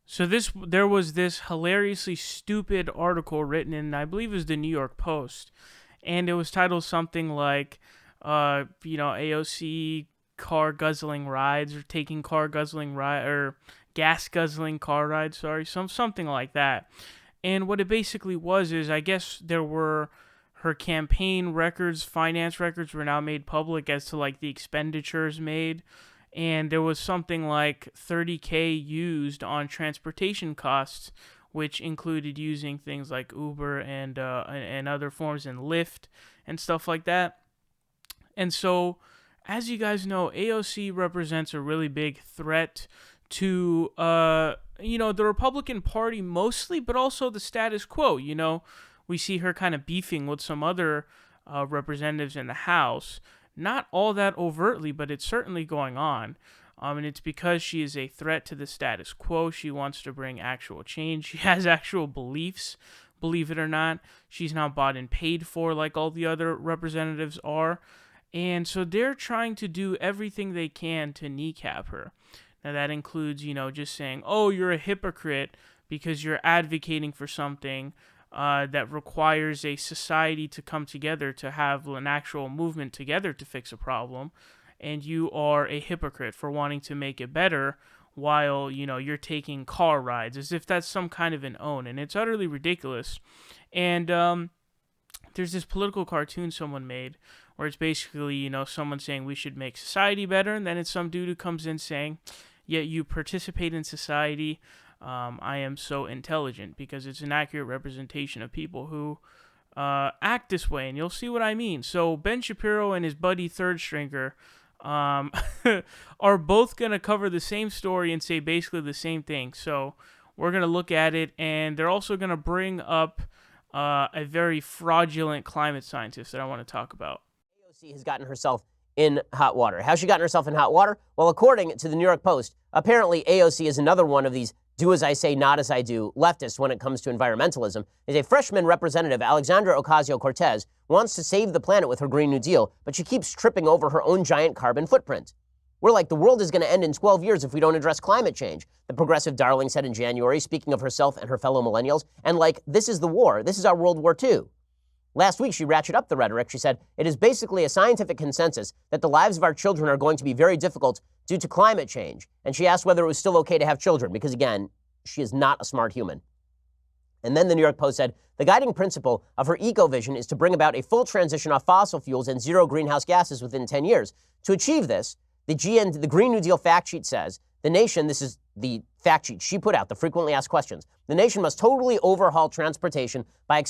So there was this hilariously stupid article written in, I believe it was the New York Post, and it was titled something like, AOC car guzzling rides, or taking car guzzling ride, or gas guzzling car rides. Sorry, something like that. And what it basically was is, I guess there were her campaign records, finance records were now made public as to like the expenditures made, and there was something like 30K used on transportation costs, which included using things like Uber and other forms, and Lyft and stuff like that. And so, as you guys know, AOC represents a really big threat to the Republican Party mostly, but also the status quo. We see her kind of beefing with some other representatives in the House. Not all that overtly, but it's certainly going on. And it's because she is a threat to the status quo. She wants to bring actual change. She has actual beliefs, believe it or not. She's not bought and paid for like all the other representatives are. And so they're trying to do everything they can to kneecap her. Now that includes, just saying, oh, you're a hypocrite because you're advocating for something that requires a society to come together to have an actual movement together to fix a problem, and you are a hypocrite for wanting to make it better while, you're taking car rides, as if that's some kind of an own, and it's utterly ridiculous. And there's this political cartoon someone made where it's basically, someone saying we should make society better, and then it's some dude who comes in saying, yet you participate in society. I am so intelligent, because it's an accurate representation of people who act this way, and you'll see what I mean. So Ben Shapiro and his buddy Third Stringer are both going to cover the same story and say basically the same thing. So we're going to look at it, and they're also going to bring up a very fraudulent climate scientist that I want to talk about. AOC has gotten herself in hot water. How's she gotten herself in hot water? Well, according to the New York Post, apparently AOC is another one of these do as I say, not as I do leftists when it comes to environmentalism. Is a freshman representative, Alexandria Ocasio-Cortez, wants to save the planet with her Green New Deal, but she keeps tripping over her own giant carbon footprint. We're like, the world is going to end in 12 years if we don't address climate change, the progressive darling said in January, speaking of herself and her fellow millennials. And like, this is the war. This is our World War II. Last week, she ratcheted up the rhetoric. She said, it is basically a scientific consensus that the lives of our children are going to be very difficult due to climate change. And she asked whether it was still okay to have children, because again, she is not a smart human. And then the New York Post said, the guiding principle of her eco-vision is to bring about a full transition off fossil fuels and zero greenhouse gases within 10 years. To achieve this, the Green New Deal fact sheet says, the nation, this is the fact sheet she put out, the frequently asked questions, the nation must totally overhaul transportation by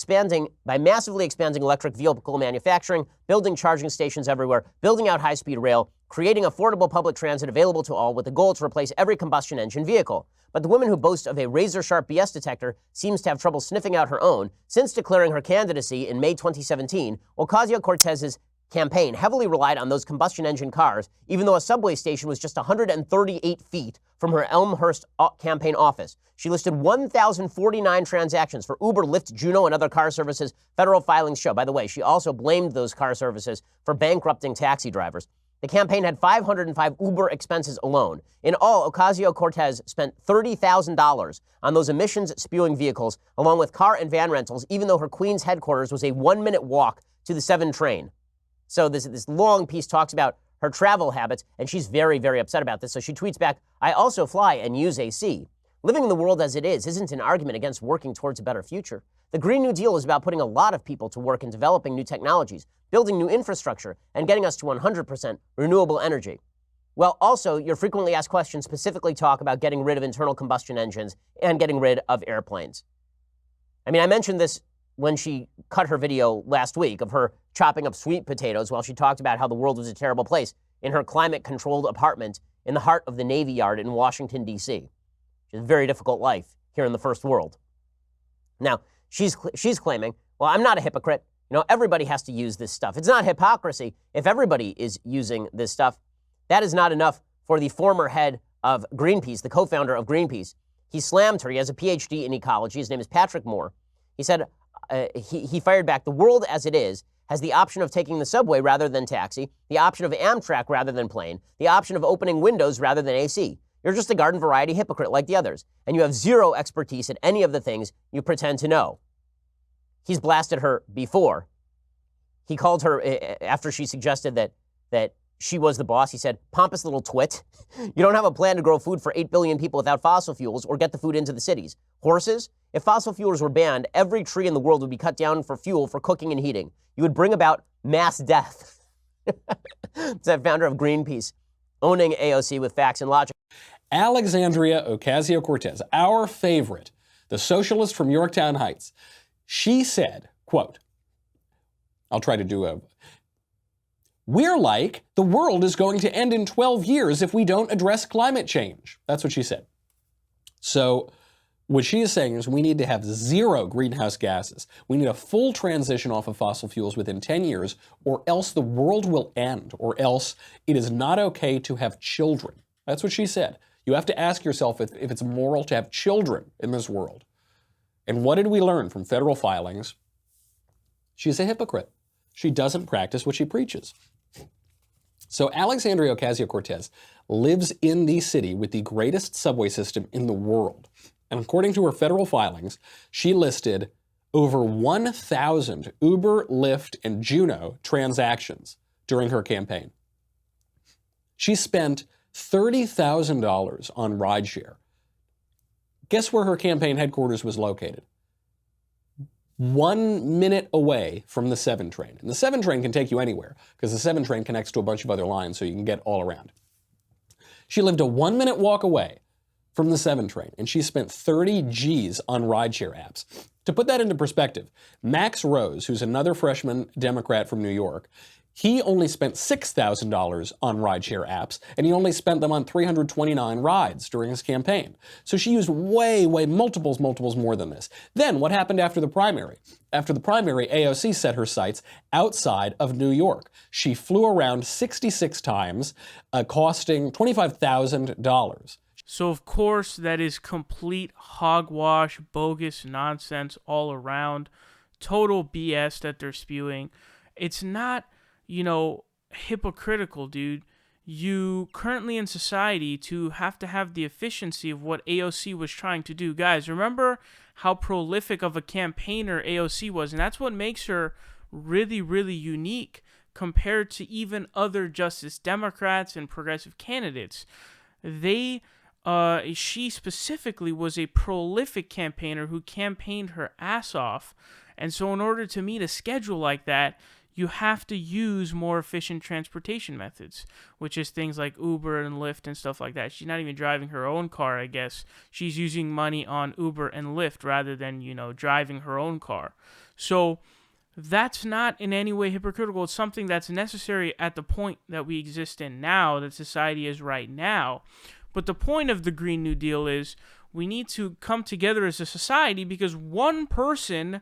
massively expanding electric vehicle manufacturing, building charging stations everywhere, building out high-speed rail, creating affordable public transit available to all with the goal to replace every combustion engine vehicle. But the woman who boasts of a razor-sharp BS detector seems to have trouble sniffing out her own. Since declaring her candidacy in May 2017, Ocasio-Cortez's campaign heavily relied on those combustion engine cars, even though a subway station was just 138 feet from her Elmhurst campaign office. She listed 1,049 transactions for Uber, Lyft, Juno, and other car services federal filings show. By the way, she also blamed those car services for bankrupting taxi drivers. The campaign had 505 Uber expenses alone. In all, Ocasio-Cortez spent $30,000 on those emissions-spewing vehicles, along with car and van rentals, even though her Queens headquarters was a 1-minute walk to the 7 train. So this long piece talks about her travel habits, and she's very, very upset about this. So she tweets back, I also fly and use AC. Living in the world as it is isn't an argument against working towards a better future. The Green New Deal is about putting a lot of people to work in developing new technologies, building new infrastructure, and getting us to 100% renewable energy. Well, also, your frequently asked questions specifically talk about getting rid of internal combustion engines and getting rid of airplanes. I mean, I mentioned this when she cut her video last week of her chopping up sweet potatoes while she talked about how the world was a terrible place in her climate-controlled apartment in the heart of the Navy Yard in Washington, D.C. She has a very difficult life here in the first world. Now, she's claiming, well, I'm not a hypocrite. You know, everybody has to use this stuff. It's not hypocrisy if everybody is using this stuff. That is not enough for the former head of Greenpeace, the co-founder of Greenpeace. He slammed her. He has a PhD in ecology. His name is Patrick Moore. He said, he fired back, the world as it is has the option of taking the subway rather than taxi, the option of Amtrak rather than plane, the option of opening windows rather than AC. You're just a garden variety hypocrite like the others, and you have zero expertise at any of the things you pretend to know. He's blasted her before. He called her, after she suggested that she was the boss, he said, "Pompous little twit. You don't have a plan to grow food for 8 billion people without fossil fuels or get the food into the cities. Horses? If fossil fuels were banned, every tree in the world would be cut down for fuel for cooking and heating. You would bring about mass death." It's that founder of Greenpeace, owning AOC with facts and logic. Alexandria Ocasio-Cortez, our favorite, the socialist from Yorktown Heights, she said, quote, I'll try to do we're like, the world is going to end in 12 years if we don't address climate change. That's what she said. So what she is saying is we need to have zero greenhouse gases. We need a full transition off of fossil fuels within 10 years, or else the world will end, or else it is not okay to have children. That's what she said. You have to ask yourself if it's moral to have children in this world. And what did we learn from federal filings? She's a hypocrite. She doesn't practice what she preaches. So Alexandria Ocasio-Cortez lives in the city with the greatest subway system in the world. And according to her federal filings, she listed over 1,000 Uber, Lyft, and Juno transactions during her campaign. She spent $30,000 on rideshare. Guess where her campaign headquarters was located? 1 minute away from the 7 train. And the 7 train can take you anywhere because the 7 train connects to a bunch of other lines so you can get all around. She lived a 1 minute walk away from the 7 train and she spent 30 G's on rideshare apps. To put that into perspective, Max Rose, who's another freshman Democrat from New York, he only spent $6,000 on rideshare apps, and he only spent them on 329 rides during his campaign. So she used way multiples more than this. Then what happened after the primary? After the primary, AOC set her sights outside of New York. She flew around 66 times, costing $25,000. So, of course, that is complete hogwash, bogus nonsense all around. Total BS that they're spewing. It's not, hypocritical, dude. You currently in society to have the efficiency of what AOC was trying to do. Guys, remember how prolific of a campaigner AOC was, and that's what makes her really, really unique compared to even other Justice Democrats and progressive candidates. She specifically was a prolific campaigner who campaigned her ass off. And so in order to meet a schedule like that, you have to use more efficient transportation methods, which is things like Uber and Lyft and stuff like that. She's not even driving her own car, I guess. She's using money on Uber and Lyft rather than, driving her own car. So that's not in any way hypocritical. It's something that's necessary at the point that we exist in now, that society is right now. But the point of the Green New Deal is we need to come together as a society, because one person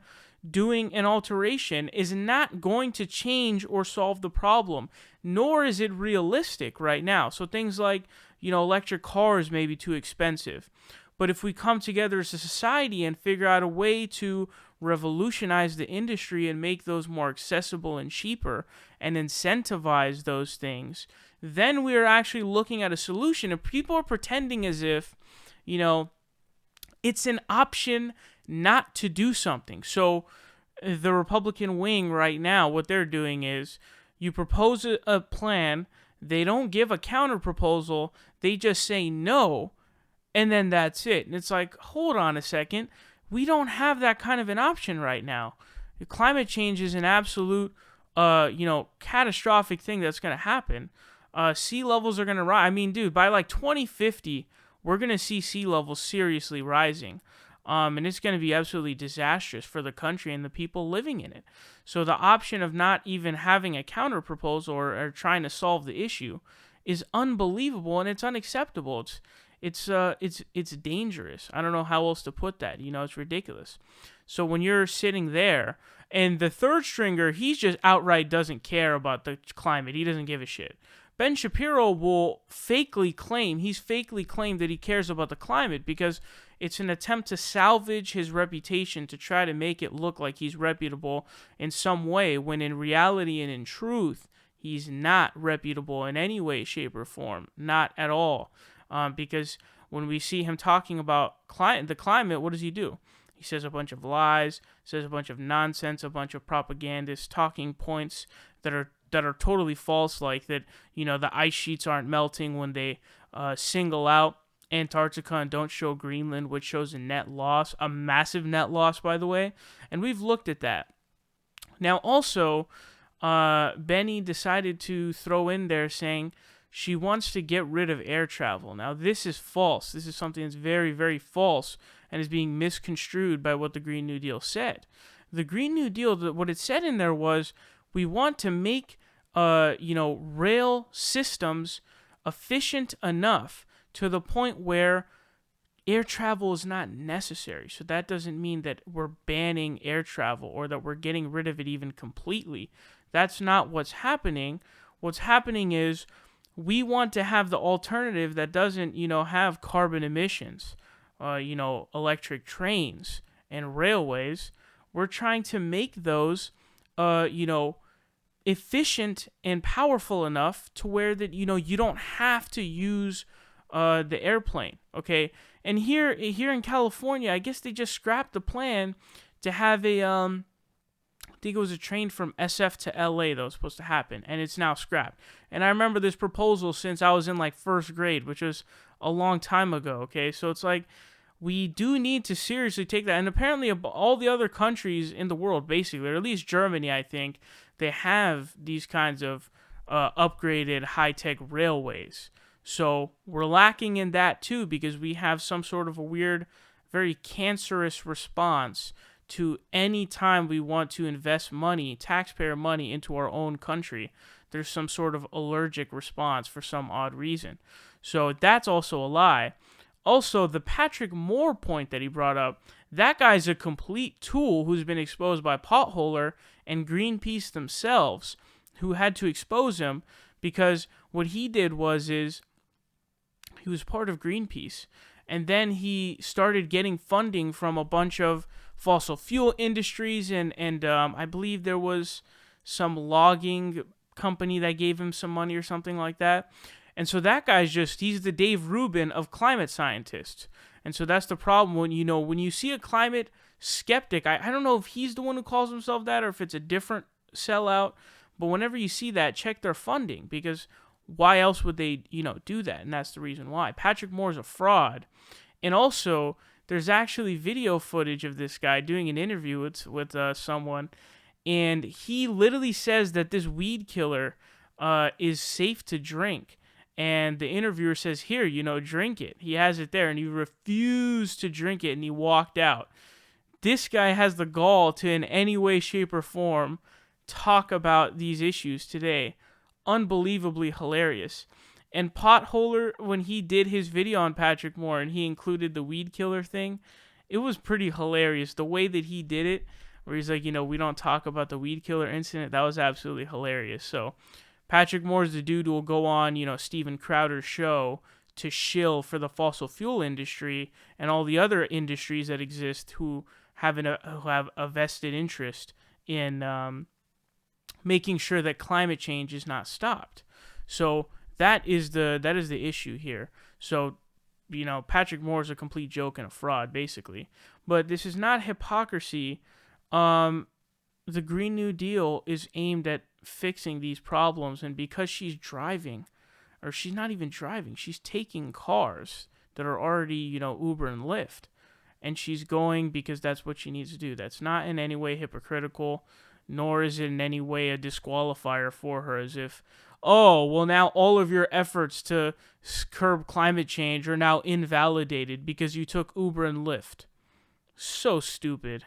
doing an alteration is not going to change or solve the problem, nor is it realistic right now. So things like, electric cars may be too expensive. But if we come together as a society and figure out a way to revolutionize the industry and make those more accessible and cheaper and incentivize those things, then we are actually looking at a solution. And people are pretending as if, it's an option not to do something. So the Republican wing right now, what they're doing is you propose a plan, they don't give a counter proposal, they just say no, and then that's it. And it's like, hold on a second, we don't have that kind of an option right now. Climate change is an absolute, catastrophic thing that's going to happen. Sea levels are going to rise. I mean, dude, by like 2050, we're going to see sea levels seriously rising. And it's going to be absolutely disastrous for the country and the people living in it. So the option of not even having a counter proposal or trying to solve the issue is unbelievable, and it's unacceptable. It's dangerous. I don't know how else to put that. It's ridiculous. So when you're sitting there, and the third stringer, he's just outright doesn't care about the climate. He doesn't give a shit. Ben Shapiro will fakely claim that he cares about the climate because it's an attempt to salvage his reputation, to try to make it look like he's reputable in some way, when in reality and in truth, he's not reputable in any way, shape, or form. Not at all. because when we see him talking about the climate, what does he do? He says a bunch of lies, says a bunch of nonsense, a bunch of propagandist talking points that are totally false, like that, the ice sheets aren't melting when they single out Antarctica and don't show Greenland, which shows a net loss, a massive net loss, by the way. And we've looked at that. Now, also, Benny decided to throw in there saying she wants to get rid of air travel. Now, this is false. This is something that's very, very false and is being misconstrued by what the Green New Deal said. The Green New Deal, what it said in there was, we want to make, rail systems efficient enough to the point where air travel is not necessary. So that doesn't mean that we're banning air travel or that we're getting rid of it even completely. That's not what's happening. What's happening is we want to have the alternative that doesn't, have carbon emissions, electric trains and railways. We're trying to make those, efficient and powerful enough to where that, you don't have to use the airplane, okay? And here in California, I guess they just scrapped the plan to have I think it was a train from SF to LA that was supposed to happen, and it's now scrapped. And I remember this proposal since I was in first grade, which was a long time ago, okay? So it's like, we do need to seriously take that. And apparently all the other countries in the world, basically, or at least Germany, I think, they have these kinds of upgraded high-tech railways. So we're lacking in that too, because we have some sort of a weird, very cancerous response to any time we want to invest money, taxpayer money, into our own country. There's some sort of allergic response for some odd reason. So that's also a lie. Also, the Patrick Moore point that he brought up, that guy's a complete tool who's been exposed by Potholer and Greenpeace themselves, who had to expose him because what he did is he was part of Greenpeace, and then he started getting funding from a bunch of fossil fuel industries, and I believe there was some logging company that gave him some money or something like that. And so that guy's he's the Dave Rubin of climate scientists. And so that's the problem when you see a climate skeptic, I don't know if he's the one who calls himself that or if it's a different sellout, but whenever you see that, check their funding, because why else would they, do that? And that's the reason why. Patrick Moore is a fraud. And also, there's actually video footage of this guy doing an interview with someone, and he literally says that this weed killer is safe to drink. And the interviewer says, here, drink it. He has it there, and he refused to drink it, and he walked out. This guy has the gall to, in any way, shape, or form, talk about these issues today. Unbelievably hilarious. And Potholer, when he did his video on Patrick Moore, and he included the weed killer thing, it was pretty hilarious. The way that he did it, where he's like, we don't talk about the weed killer incident, that was absolutely hilarious. So Patrick Moore's the dude who will go on, Steven Crowder's show to shill for the fossil fuel industry and all the other industries that exist who have a vested interest in making sure that climate change is not stopped. So that is the issue here. So, Patrick Moore is a complete joke and a fraud, basically. But this is not hypocrisy. The Green New Deal is aimed at fixing these problems, and because she's driving, or she's not even driving, she's taking cars that are already, Uber and Lyft, and she's going because that's what she needs to do. That's not in any way hypocritical, nor is it in any way a disqualifier for her, as if, oh, well, now all of your efforts to curb climate change are now invalidated because you took Uber and Lyft. So stupid.